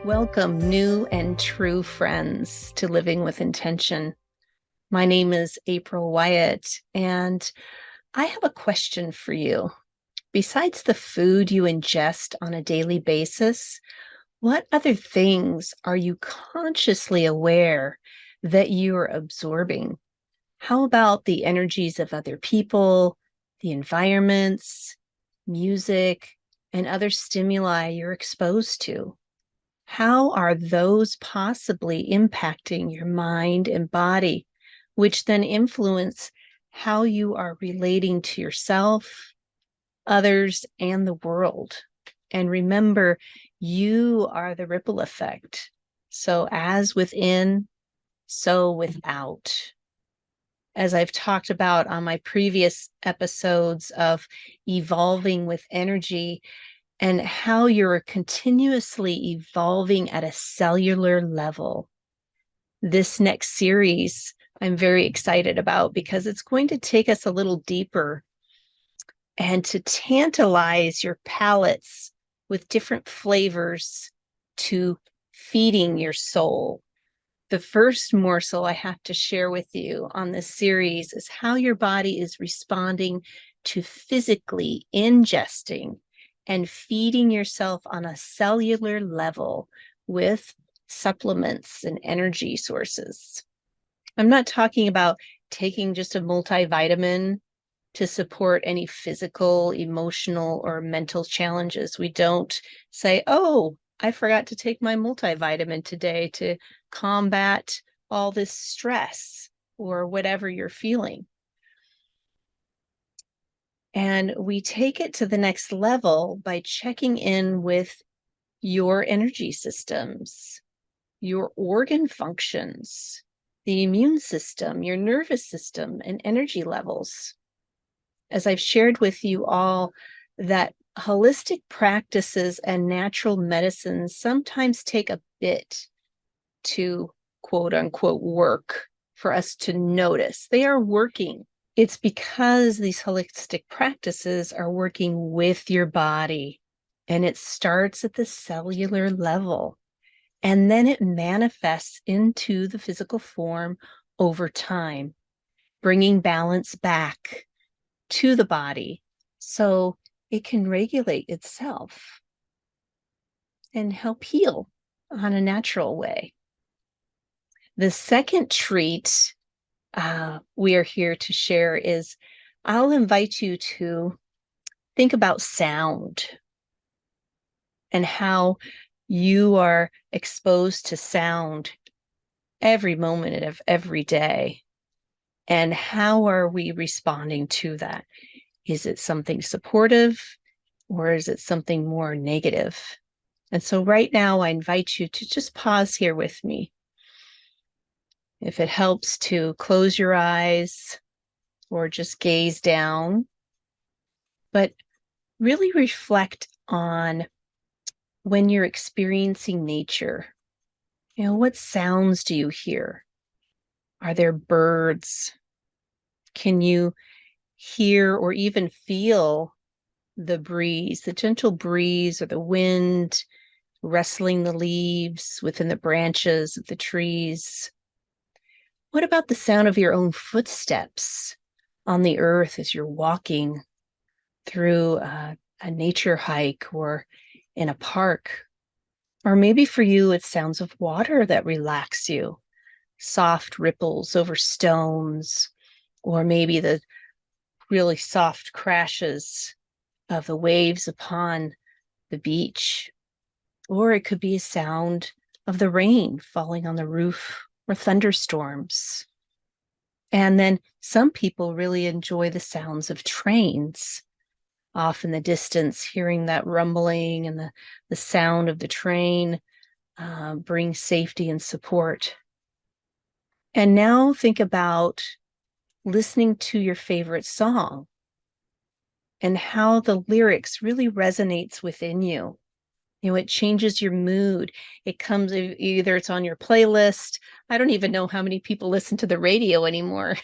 Welcome, new and true friends, to Living with Intention. My name is April Wyatt, and I have a question for you. Besides the food you ingest on a daily basis, what other things are you consciously aware that you are absorbing? How about the energies of other people, the environments, music, and other stimuli you're exposed to? How are those possibly impacting your mind and body, which then influence how you are relating to yourself, others, and the world? And remember, you are the ripple effect. So as within, so without. As I've talked about on my previous episodes of evolving with energy, and how you're continuously evolving at a cellular level. This next series I'm very excited about because it's going to take us a little deeper and to tantalize your palates with different flavors to feeding your soul. The first morsel I have to share with you on this series is how your body is responding to physically ingesting and feeding yourself on a cellular level with supplements and energy sources. I'm not talking about taking just a multivitamin to support any physical, emotional, or mental challenges. We don't say, oh, I forgot to take my multivitamin today to combat all this stress or whatever you're feeling. And we take it to the next level by checking in with your energy systems, your organ functions, the immune system, your nervous system, and energy levels. As I've shared with you all, that holistic practices and natural medicines sometimes take a bit to quote unquote work for us to notice. They are working. It's because these holistic practices are working with your body, and it starts at the cellular level, and then it manifests into the physical form over time, bringing balance back to the body so it can regulate itself and help heal on a natural way. The second treat we are here to share is I'll invite you to think about sound and how you are exposed to sound every moment of every day. And how are we responding to that? Is it something supportive or is it something more negative? And so right now, I invite you to just pause here with me. If it helps to close your eyes or just gaze down, but really reflect on when you're experiencing nature. You know, what sounds do you hear? Are there birds? Can you hear or even feel the breeze, the gentle breeze or the wind rustling the leaves within the branches of the trees? What about the sound of your own footsteps on the earth as you're walking through a nature hike or in a park? Or maybe for you, it's sounds of water that relax you, soft ripples over stones, or maybe the really soft crashes of the waves upon the beach. Or it could be a sound of the rain falling on the roof or thunderstorms. And then some people really enjoy the sounds of trains off in the distance. Hearing that rumbling and the sound of the train brings safety and support. And now think about listening to your favorite song and how the lyrics really resonates within you. You know, it changes your mood. It comes, either it's on your playlist. I don't even know how many people listen to the radio anymore.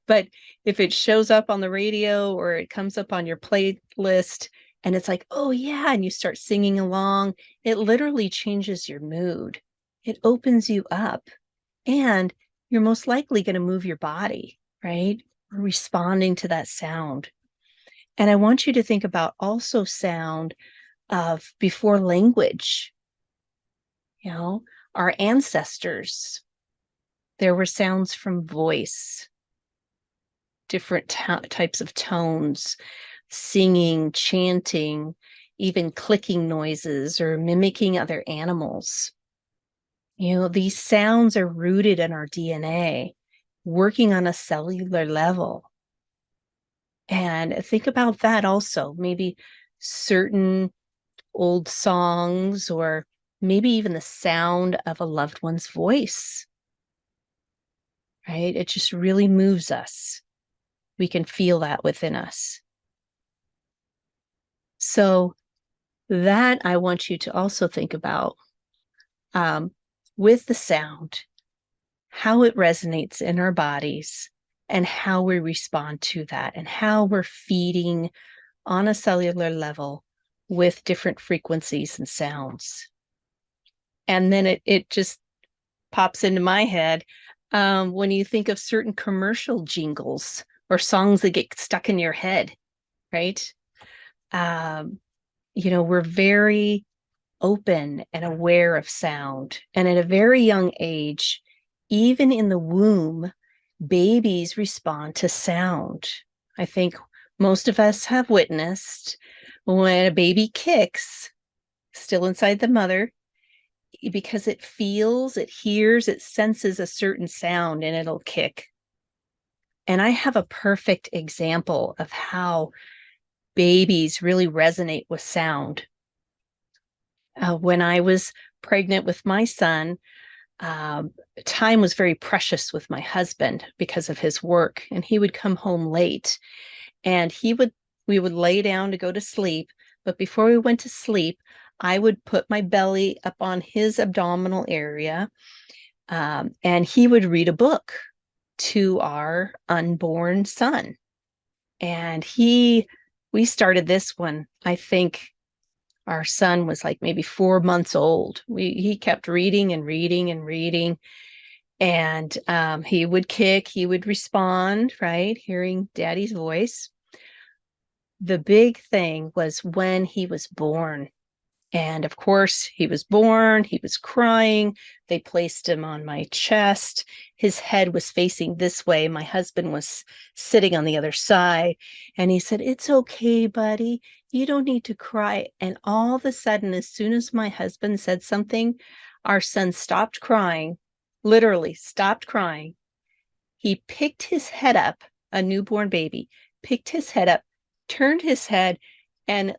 But if it shows up on the radio or it comes up on your playlist, And it's like, oh yeah, and you start singing along. It literally changes your mood. It opens you up, and you're most likely going to move your body, right? Responding to that sound. And I want you to think about also sound of before language. Our ancestors, there were sounds from voice, different types of tones, singing, chanting, even clicking noises or mimicking other animals. These sounds are rooted in our DNA, working on a cellular level. And think about that also, maybe certain old songs, or maybe even the sound of a loved one's voice, right? It just really moves us. We can feel that within us. So that I want you to also think about, with the sound, how it resonates in our bodies and how we respond to that, and how we're feeding on a cellular level with different frequencies and sounds. And then it just pops into my head, when you think of certain commercial jingles or songs that get stuck in your head, right? We're very open and aware of sound. And at a very young age, even in the womb, babies respond to sound. I think most of us have witnessed when a baby kicks, still inside the mother, because it feels, it hears, it senses a certain sound, and it'll kick. And I have a perfect example of how babies really resonate with sound. When I was pregnant with my son, time was very precious with my husband because of his work, and he would come home late, and we would lay down to go to sleep. But before we went to sleep, I would put my belly up on his abdominal area, and he would read a book to our unborn son. And we started this when I think our son was like maybe 4 months old. He kept reading and reading and reading, and he would kick, he would respond, right? Hearing daddy's voice. The big thing was when he was born. And of course, he was born, he was crying. They placed him on my chest. His head was facing this way. My husband was sitting on the other side. And he said, "It's okay, buddy. You don't need to cry." And all of a sudden, as soon as my husband said something, our son stopped crying, literally stopped crying. He picked his head up, a newborn baby, picked his head up, turned his head, and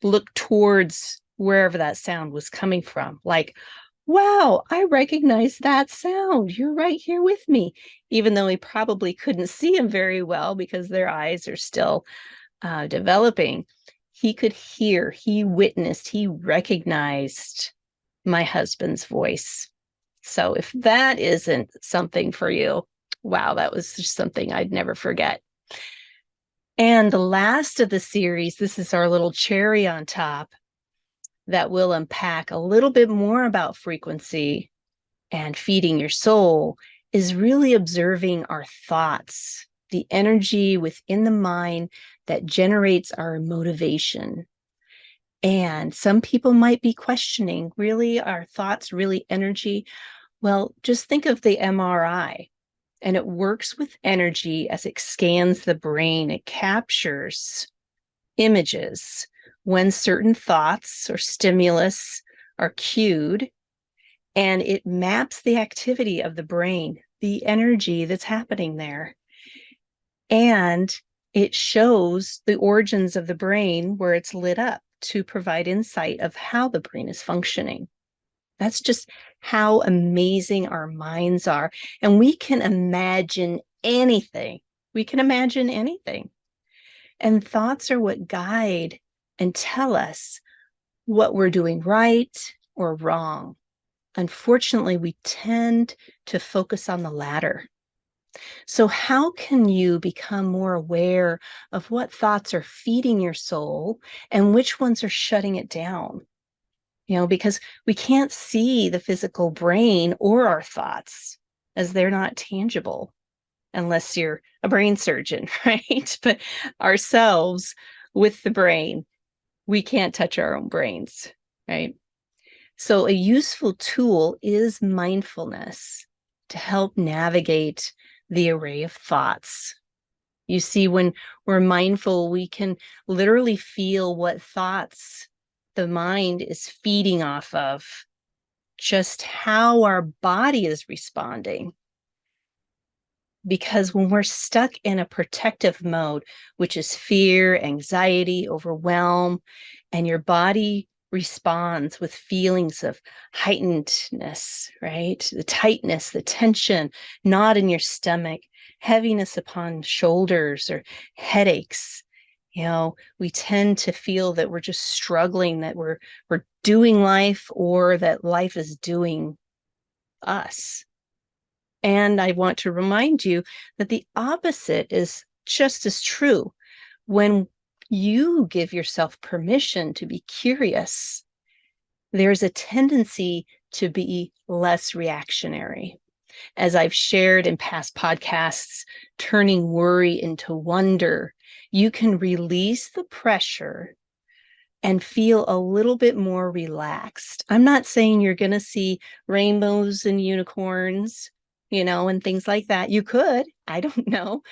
looked towards wherever that sound was coming from. Like, wow, I recognize that sound. You're right here with me. Even though he probably couldn't see him very well because their eyes are still developing, he could hear, he witnessed, he recognized my husband's voice. So if that isn't something for you, wow, that was just something I'd never forget. And the last of the series, this is our little cherry on top, that will unpack a little bit more about frequency and feeding your soul, is really observing our thoughts, the energy within the mind that generates our motivation. And some people might be questioning, really, are thoughts really energy? Well, just think of the MRI, and it works with energy as it scans the brain. It captures images when certain thoughts or stimulus are cued, and it maps the activity of the brain, the energy that's happening there. And it shows the origins of the brain where it's lit up to provide insight of how the brain is functioning. That's just how amazing our minds are. And we can imagine anything. We can imagine anything. And thoughts are what guide and tell us what we're doing right or wrong. Unfortunately, we tend to focus on the latter. So, how can you become more aware of what thoughts are feeding your soul and which ones are shutting it down? Because we can't see the physical brain or our thoughts as they're not tangible unless you're a brain surgeon, right? But ourselves with the brain, we can't touch our own brains, right? So, a useful tool is mindfulness to help navigate the array of thoughts. You see, when we're mindful, we can literally feel what thoughts the mind is feeding off of, just how our body is responding. Because when we're stuck in a protective mode, which is fear, anxiety, overwhelm, and your body responds with feelings of heightenedness, right? The tightness, the tension, knot in your stomach, heaviness upon shoulders, or headaches. We tend to feel that we're just struggling, that we're doing life, or that life is doing us. And I want to remind you that the opposite is just as true. When you give yourself permission to be curious, there's a tendency to be less reactionary. As I've shared in past podcasts, turning worry into wonder, you can release the pressure and feel a little bit more relaxed. I'm not saying you're going to see rainbows and unicorns, and things like that. You could, I don't know,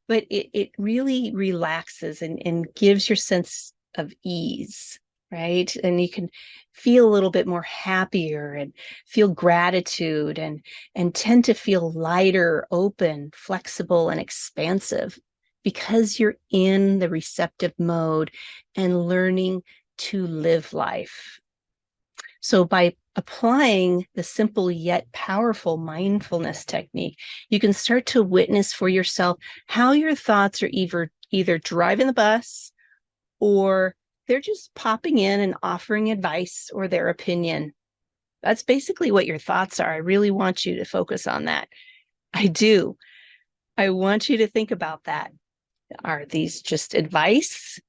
but it really relaxes and gives your sense of ease, right? And you can feel a little bit more happier and feel gratitude and tend to feel lighter, open, flexible, and expansive because you're in the receptive mode and learning to live life. So by applying the simple yet powerful mindfulness technique, you can start to witness for yourself how your thoughts are either driving the bus or they're just popping in and offering advice or their opinion. That's basically what your thoughts are. I really want you to focus on that. I do. I want you to think about that. Are these just advice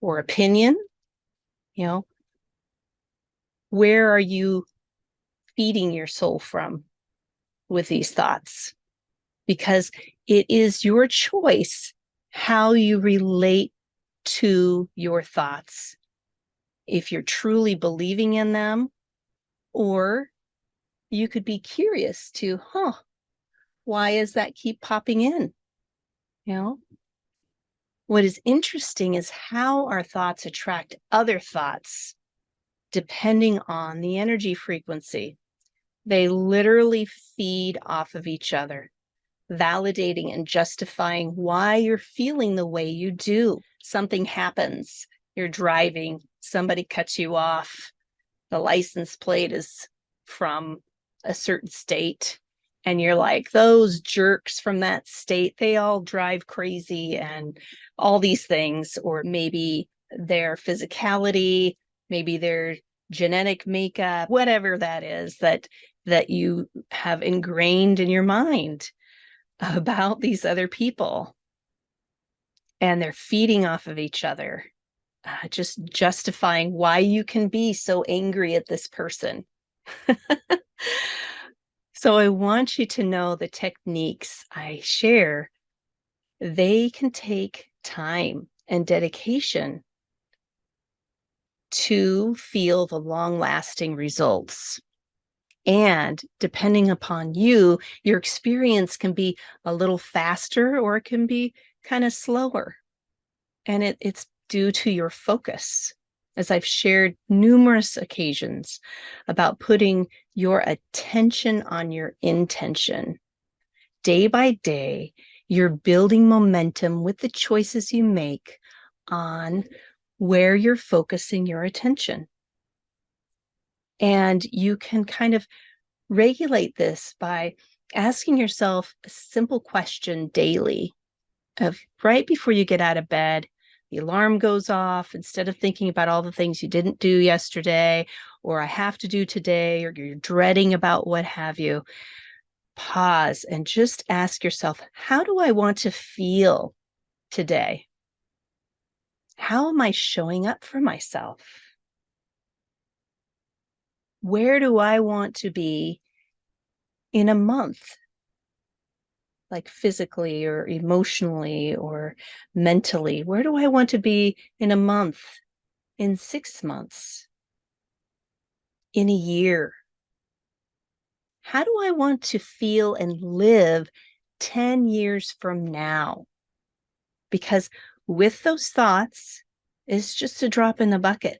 or opinion? Where are you feeding your soul from with these thoughts? Because it is your choice how you relate to your thoughts. If you're truly believing in them, or you could be curious to, why does that keep popping in? What is interesting is how our thoughts attract other thoughts depending on the energy frequency. They literally feed off of each other, validating and justifying why you're feeling the way you do. Something happens, you're driving, somebody cuts you off, the license plate is from a certain state, and you're like, those jerks from that state, they all drive crazy and all these things. Or maybe their physicality, maybe their genetic makeup, whatever that is that you have ingrained in your mind about these other people, and they're feeding off of each other, just justifying why you can be so angry at this person. So I want you to know the techniques I share, they can take time and dedication to feel the long-lasting results. And depending upon you, your experience can be a little faster or it can be kind of slower. And it's due to your focus. As I've shared numerous occasions about putting your attention on your intention. Day by day, you're building momentum with the choices you make on where you're focusing your attention. And you can kind of regulate this by asking yourself a simple question daily of right before you get out of bed, the alarm goes off. Instead of thinking about all the things you didn't do yesterday, or I have to do today, or you're dreading about what have you, pause and just ask yourself, how do I want to feel today? How am I showing up for myself? Where do I want to be in a month? Like physically or emotionally or mentally? Where do I want to be in a month, in 6 months, in a year? How do I want to feel and live 10 years from now? Because with those thoughts, it's just a drop in the bucket.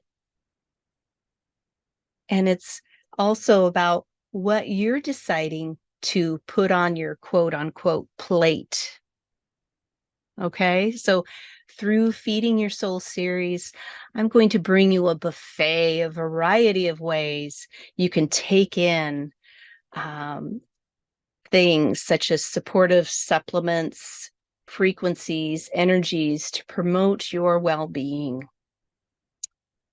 And it's also about what you're deciding to put on your quote unquote plate. Okay. So through Feeding Your Soul series, I'm going to bring you a buffet, a variety of ways you can take in um, things such as supportive supplements, frequencies, energies to promote your well-being,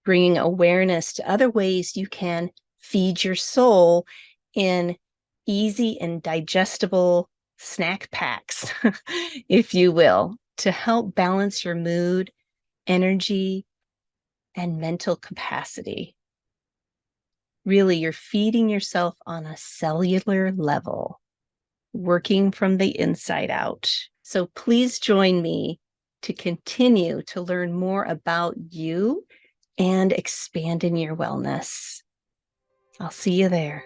bringing awareness to other ways you can feed your soul in easy and digestible snack packs, if you will, to help balance your mood, energy, and mental capacity. Really, you're feeding yourself on a cellular level, working from the inside out. So please join me to continue to learn more about you and expand in your wellness. I'll see you there.